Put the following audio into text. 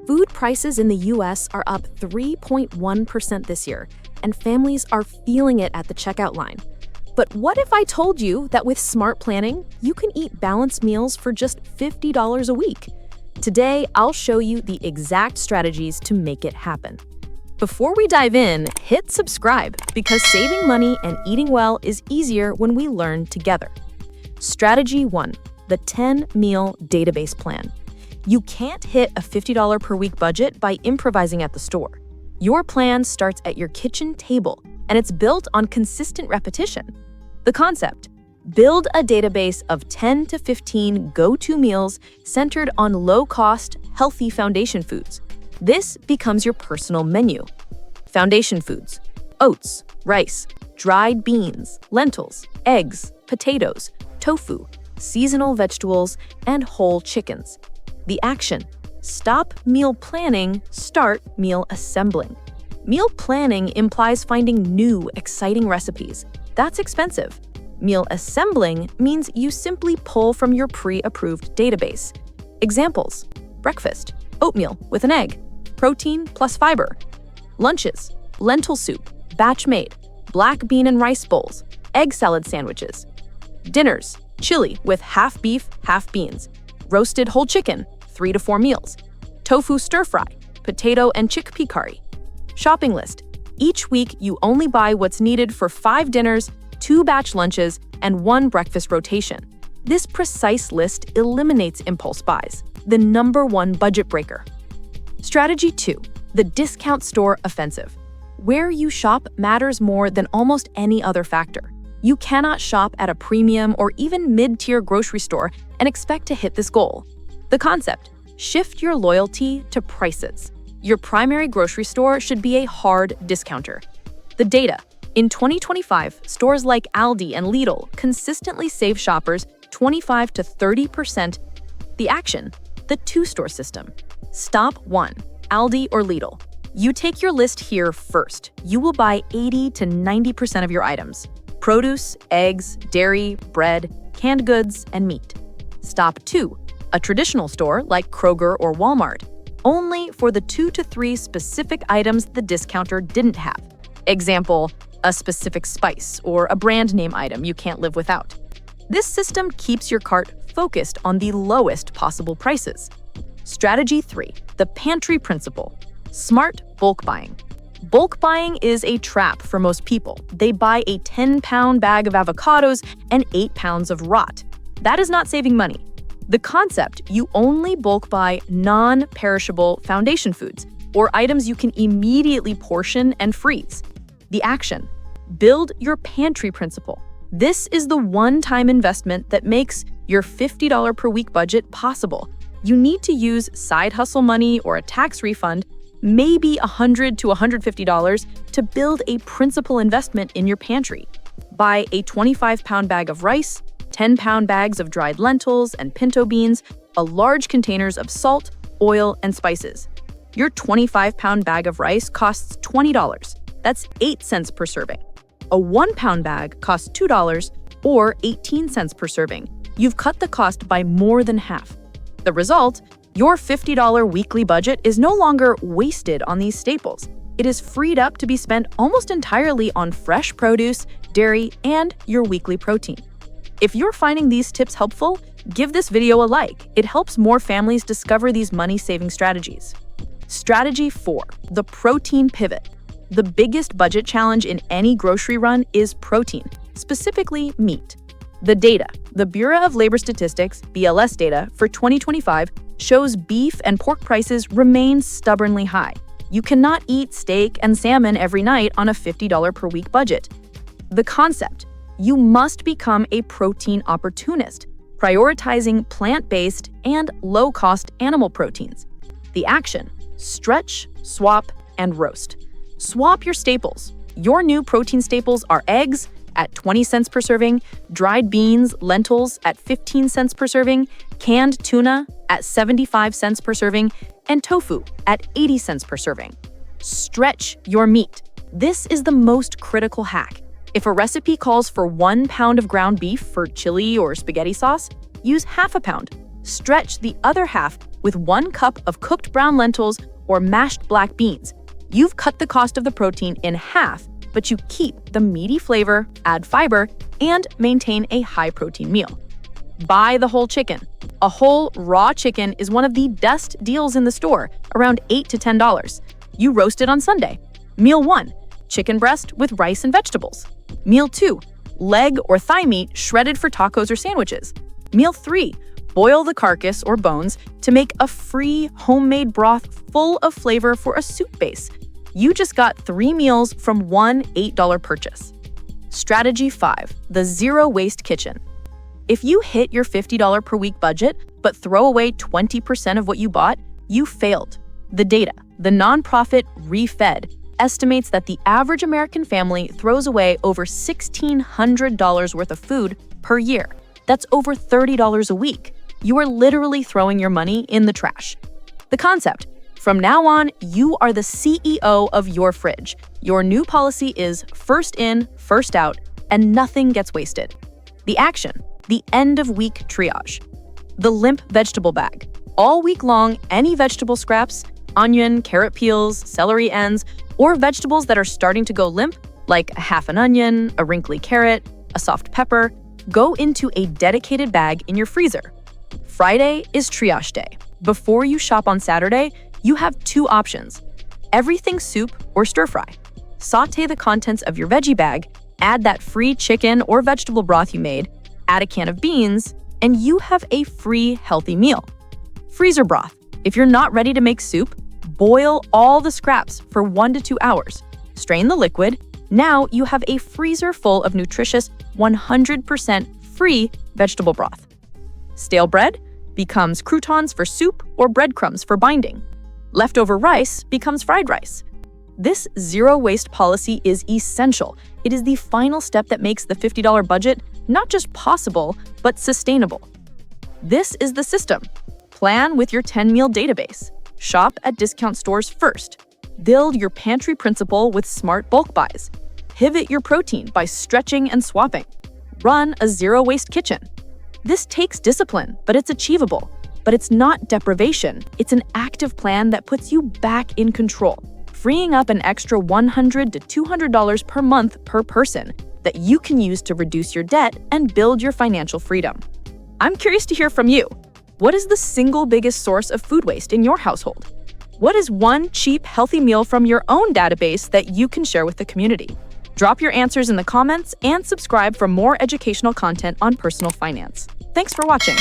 Food prices in the US are up 3.1% this year, and families are feeling it at the checkout line. But what if I told you that with smart planning, you can eat balanced meals for just $50 a week? Today, I'll show you the exact strategies to make it happen. Before we dive in, hit subscribe because saving money and eating well is easier when we learn together. Strategy 1, the 10-meal database plan. You can't hit a $50 per week budget by improvising at the store. Your plan starts at your kitchen table, and it's built on consistent repetition. The concept: build a database of 10 to 15 go-to meals centered on low-cost, healthy foundation foods. This becomes your personal menu. Foundation foods: oats, rice, dried beans, lentils, eggs, potatoes, tofu, seasonal vegetables, and whole chickens. The action: stop meal planning, start meal assembling. Meal planning implies finding new, exciting recipes. That's expensive. Meal assembling means you simply pull from your pre-approved database. Examples: breakfast, oatmeal with an egg, protein plus fiber. Lunches: lentil soup, batch made, black bean and rice bowls, egg salad sandwiches. Dinners: chili with half beef, half beans, roasted whole chicken, 3 to 4 meals, tofu stir fry, potato and chickpea curry. Shopping list: each week you only buy what's needed for 5 dinners, 2 batch lunches, and 1 breakfast rotation. This precise list eliminates impulse buys, the #1 budget breaker. Strategy 2, the discount store offensive. Where you shop matters more than almost any other factor. You cannot shop at a premium or even mid-tier grocery store and expect to hit this goal. The concept: shift your loyalty to prices. Your primary grocery store should be a hard discounter. The data: in 2025, stores like Aldi and Lidl consistently save shoppers 25 to 30%. The action: the 2-store system. Stop 1, Aldi or Lidl. You take your list here first. You will buy 80 to 90% of your items: produce, eggs, dairy, bread, canned goods, and meat. Stop 2, a traditional store like Kroger or Walmart, only for the 2 to 3 specific items the discounter didn't have. Example: a specific spice or a brand name item you can't live without. This system keeps your cart focused on the lowest possible prices. Strategy 3, the pantry principle. Smart bulk buying. Bulk buying is a trap for most people. They buy a 10-pound bag of avocados and 8 pounds of rot. That is not saving money. The concept: you only bulk buy non-perishable foundation foods or items you can immediately portion and freeze. The action: build your pantry principle. This is the one-time investment that makes your $50 per week budget possible. You need to use side hustle money or a tax refund, maybe $100 to $150, to build a principal investment in your pantry. Buy a 25-pound bag of rice, 10-pound bags of dried lentils and pinto beans, a large containers of salt, oil, and spices. Your 25-pound bag of rice costs $20. That's 8 cents per serving. A 1-pound bag costs $2 or 18 cents per serving. You've cut the cost by more than half. The result: your $50 weekly budget is no longer wasted on these staples. It is freed up to be spent almost entirely on fresh produce, dairy, and your weekly protein. If you're finding these tips helpful, give this video a like. It helps more families discover these money-saving strategies. Strategy 4, the protein pivot. The biggest budget challenge in any grocery run is protein, specifically meat. The data: the Bureau of Labor Statistics, BLS data, for 2025 shows beef and pork prices remain stubbornly high. You cannot eat steak and salmon every night on a $50 per week budget. The concept: you must become a protein opportunist, prioritizing plant-based and low-cost animal proteins. The action: stretch, swap, and roast. Swap your staples. Your new protein staples are eggs at 20 cents per serving, dried beans, lentils at 15 cents per serving, canned tuna at 75 cents per serving, and tofu at 80 cents per serving. Stretch your meat. This is the most critical hack. If a recipe calls for 1 pound of ground beef for chili or spaghetti sauce, use half a pound. Stretch the other half with 1 cup of cooked brown lentils or mashed black beans. You've cut the cost of the protein in half, but you keep the meaty flavor, add fiber, and maintain a high-protein meal. Buy the whole chicken. A whole raw chicken is one of the best deals in the store, around $8 to $10. You roast it on Sunday. Meal 1, chicken breast with rice and vegetables. Meal 2, leg or thigh meat shredded for tacos or sandwiches. Meal 3, boil the carcass or bones to make a free homemade broth full of flavor for a soup base. You just got 3 meals from one $8 purchase. Strategy 5, the zero waste kitchen. If you hit your $50 per week budget but throw away 20% of what you bought, you failed. The data, the nonprofit ReFed, estimates that the average American family throws away over $1,600 worth of food per year. That's over $30 a week. You are literally throwing your money in the trash. The concept: from now on, you are the CEO of your fridge. Your new policy is first in, first out, and nothing gets wasted. The action: the end-of-week triage. The limp vegetable bag. All week long, any vegetable scraps, onion, carrot peels, celery ends, or vegetables that are starting to go limp, like a half an onion, a wrinkly carrot, a soft pepper, go into a dedicated bag in your freezer. Friday is triage day. Before you shop on Saturday, you have 2 options: everything soup or stir fry. Sauté the contents of your veggie bag, add that free chicken or vegetable broth you made, add a can of beans, and you have a free healthy meal. Freezer broth. If you're not ready to make soup, boil all the scraps for 1 to 2 hours. Strain the liquid. Now you have a freezer full of nutritious 100% free vegetable broth. Stale bread becomes croutons for soup or breadcrumbs for binding. Leftover rice becomes fried rice. This zero-waste policy is essential. It is the final step that makes the $50 budget not just possible, but sustainable. This is the system. Plan with your 10-meal database. Shop at discount stores first. Build your pantry principle with smart bulk buys. Pivot your protein by stretching and swapping. Run a zero-waste kitchen. This takes discipline, but it's achievable. But it's not deprivation. It's an active plan that puts you back in control, freeing up an extra $100 to $200 per month per person that you can use to reduce your debt and build your financial freedom. I'm curious to hear from you. What is the single biggest source of food waste in your household? What is one cheap, healthy meal from your own database that you can share with the community? Drop your answers in the comments and subscribe for more educational content on personal finance. Thanks for watching.